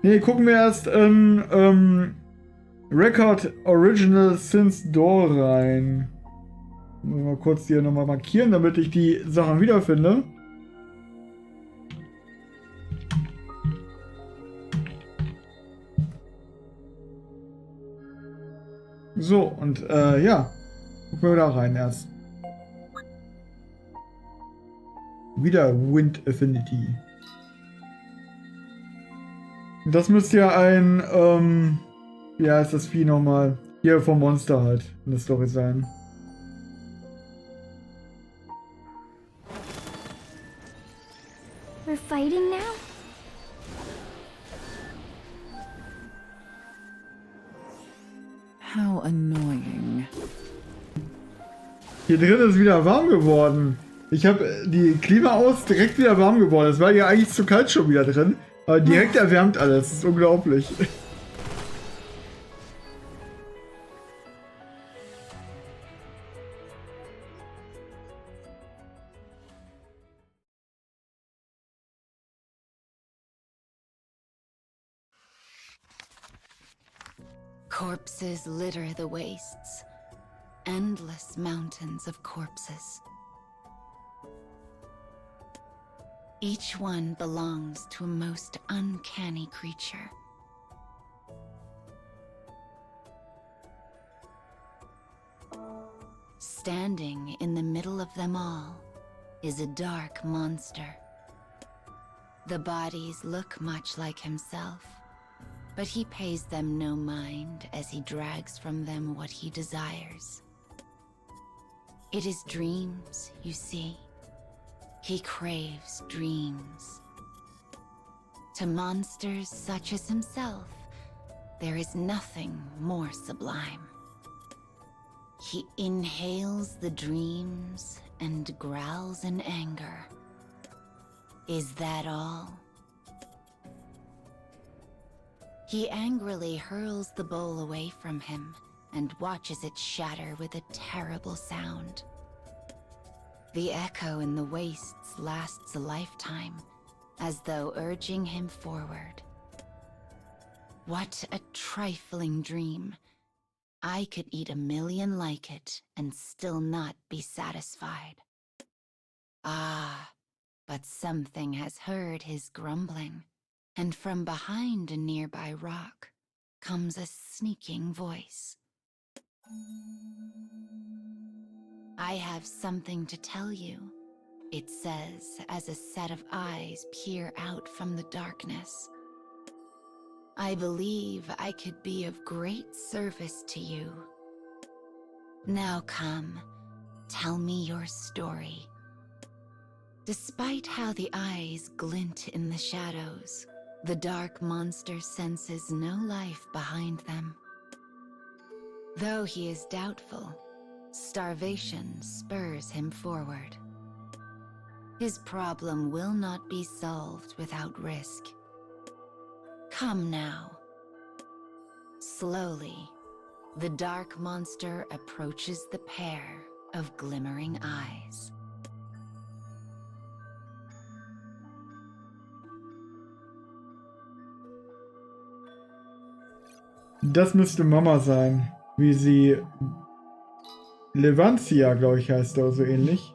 Nee, gucken wir erst in Record Original Since Door rein. Mal kurz hier nochmal markieren, damit ich die Sachen wiederfinde. So, und ja, gucken wir da rein erst. Wieder Wind Affinity. Das müsste ja ein, wie heißt das Vieh nochmal? Hier vom Monster halt in der Story sein. We're fighting now? How annoying. Hier drin ist wieder warm geworden. Ich habe die Klima aus, direkt wieder warm geworden. Es war ja eigentlich zu kalt schon wieder drin. Aber direkt erwärmt alles. Das ist unglaublich. Corpses litter the wastes. Endless mountains of corpses. Each one belongs to a most uncanny creature. Standing in the middle of them all is a dark monster. The bodies look much like himself, but he pays them no mind as he drags from them what he desires. It is dreams, you see. He craves dreams. To monsters such as himself, there is nothing more sublime. He inhales the dreams and growls in anger. Is that all? He angrily hurls the bowl away from him and watches it shatter with a terrible sound. The echo in the wastes lasts a lifetime, as though urging him forward. What a trifling dream. I could eat 1,000,000 like it and still not be satisfied. Ah, but something has heard his grumbling, and from behind a nearby rock comes a sneaking voice. I have something to tell you, it says as a set of eyes peer out from the darkness. I believe I could be of great service to you. Now come, tell me your story. Despite how the eyes glint in the shadows, the dark monster senses no life behind them. Though he is doubtful, starvation spurs him forward. His problem will not be solved without risk. Come now. Slowly, the dark monster approaches the pair of glimmering eyes. Das müsste Mama sein. Wie sie... Levancia, glaube ich, heißt er so ähnlich.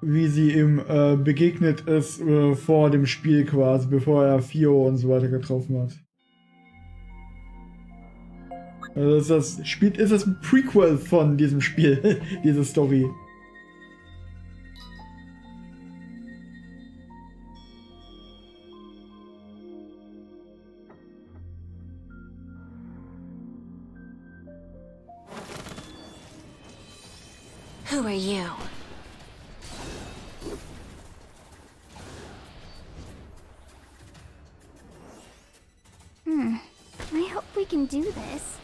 Wie sie ihm begegnet ist vor dem Spiel quasi, bevor er Fio und so weiter getroffen hat. Also ist das ein Prequel von diesem Spiel, diese Story. Who are you? I hope we can do this.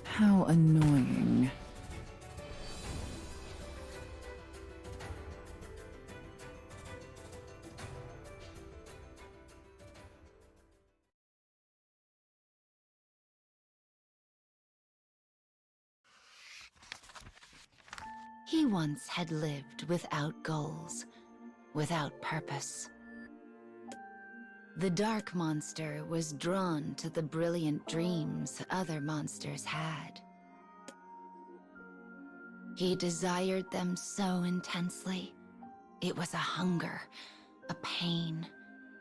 How annoying. He once had lived without goals, without purpose. The dark monster was drawn to the brilliant dreams other monsters had. He desired them so intensely. It was a hunger, a pain,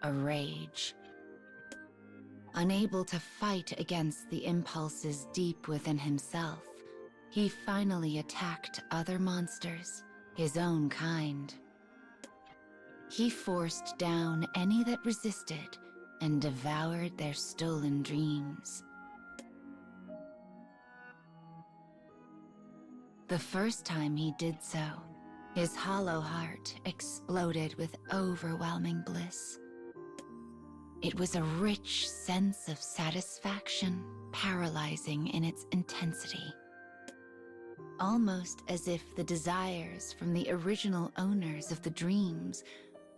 a rage. Unable to fight against the impulses deep within himself, he finally attacked other monsters, his own kind. He forced down any that resisted and devoured their stolen dreams. The first time he did so, his hollow heart exploded with overwhelming bliss. It was a rich sense of satisfaction, paralyzing in its intensity. Almost as if the desires from the original owners of the dreams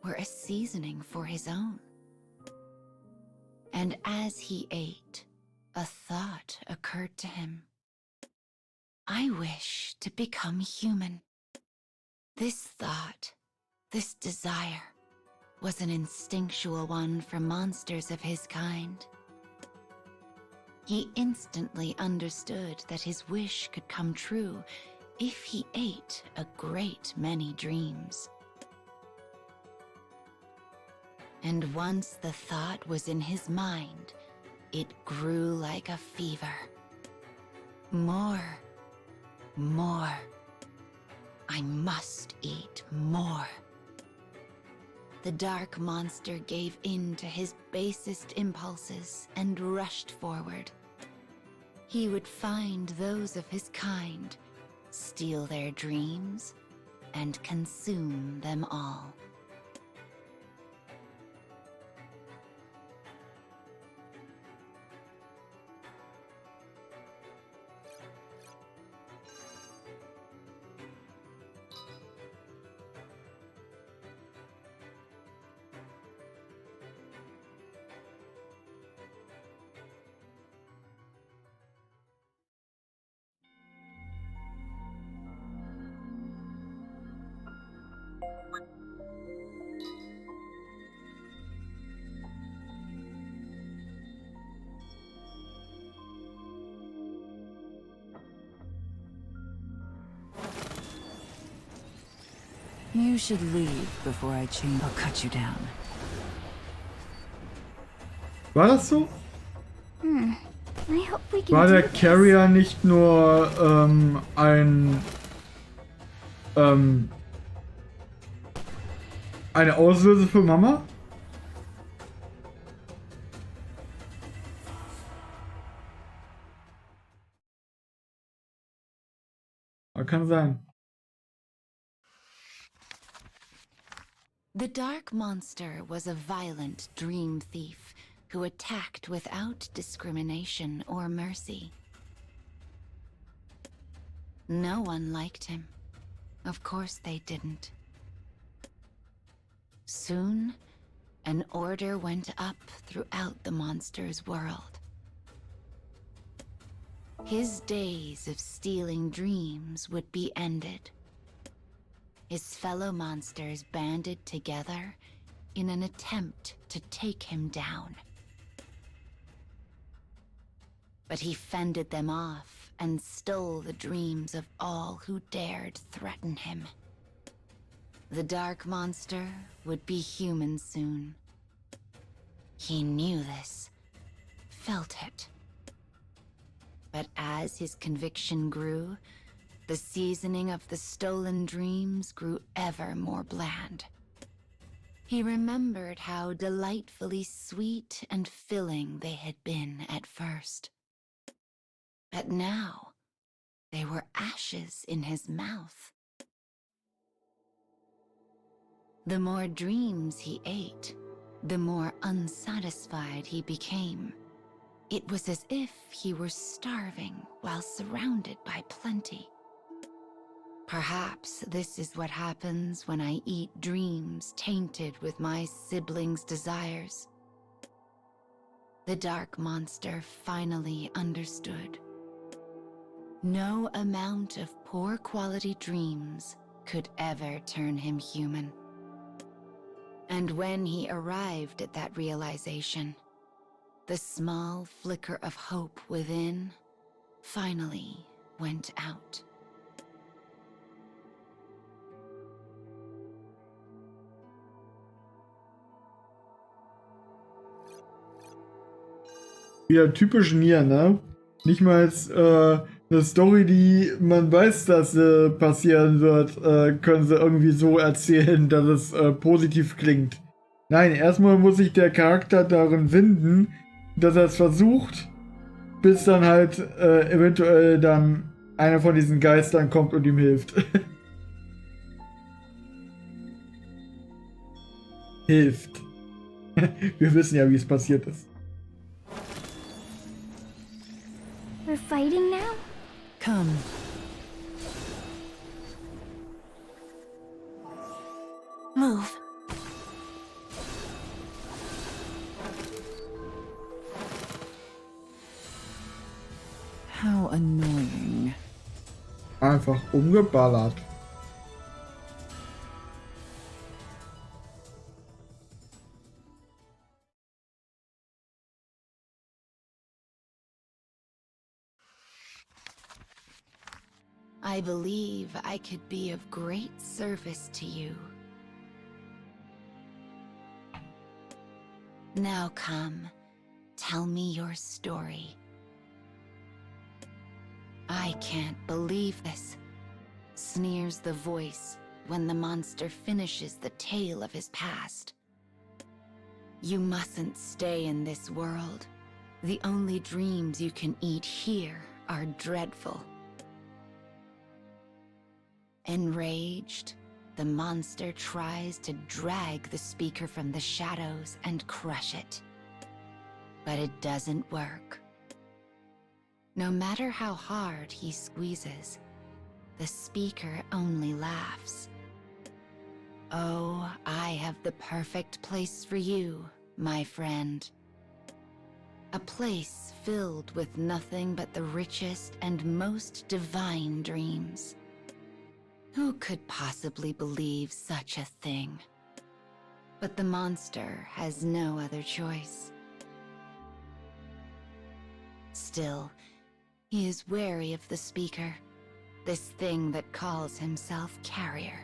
were a seasoning for his own. And as he ate, a thought occurred to him. I wish to become human. This thought, this desire, was an instinctual one for monsters of his kind. He instantly understood that his wish could come true if he ate a great many dreams. And once the thought was in his mind, it grew like a fever. More. More. I must eat more. The dark monster gave in to his basest impulses and rushed forward. He would find those of his kind, steal their dreams, and consume them all. You should leave before I change. I'll cut you down. War das so? I hope we can War do der this. Carrier nicht nur eine Auslöse für Mama? Kann sein. The dark monster was a violent dream thief who attacked without discrimination or mercy. No one liked him. Of course they didn't. Soon, an order went up throughout the monster's world. His days of stealing dreams would be ended. His fellow monsters banded together in an attempt to take him down. But he fended them off and stole the dreams of all who dared threaten him. The dark monster would be human soon. He knew this, felt it. But as his conviction grew, the seasoning of the stolen dreams grew ever more bland. He remembered how delightfully sweet and filling they had been at first. But now, they were ashes in his mouth. The more dreams he ate, the more unsatisfied he became. It was as if he were starving while surrounded by plenty. Perhaps this is what happens when I eat dreams tainted with my siblings' desires. The dark monster finally understood. No amount of poor quality dreams could ever turn him human. And when he arrived at that realization, the small flicker of hope within finally went out. Wieder typisch NieR, ne? Nicht mal eine Story, die man weiß, dass passieren wird, können sie irgendwie so erzählen, dass es positiv klingt. Nein, erstmal muss sich der Charakter darin winden, dass er es versucht, bis dann halt eventuell dann einer von diesen Geistern kommt und ihm hilft. Hilft. Wir wissen ja, wie es passiert ist. We're fighting now? Come. Move. How annoying. Einfach umgeballert. I believe I could be of great service to you. Now come, tell me your story. I can't believe this, sneers the voice when the monster finishes the tale of his past. You mustn't stay in this world. The only dreams you can eat here are dreadful. Enraged, the monster tries to drag the speaker from the shadows and crush it. But it doesn't work. No matter how hard he squeezes, the speaker only laughs. Oh, I have the perfect place for you, my friend. A place filled with nothing but the richest and most divine dreams. Who could possibly believe such a thing? But the monster has no other choice. Still, he is wary of the speaker, this thing that calls himself Carrier.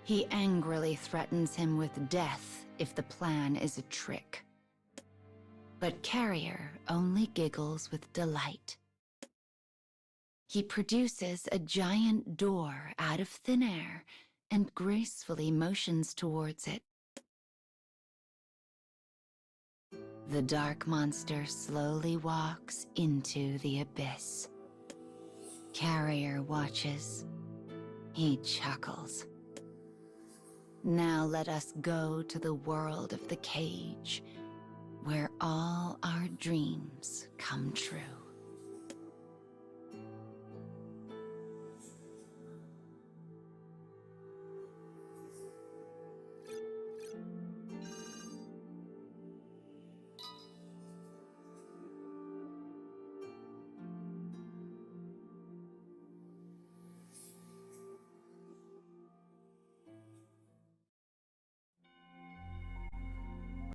He angrily threatens him with death if the plan is a trick. But Carrier only giggles with delight. He produces a giant door out of thin air and gracefully motions towards it. The dark monster slowly walks into the abyss. Carrier watches. He chuckles. Now let us go to the world of the cage, where all our dreams come true.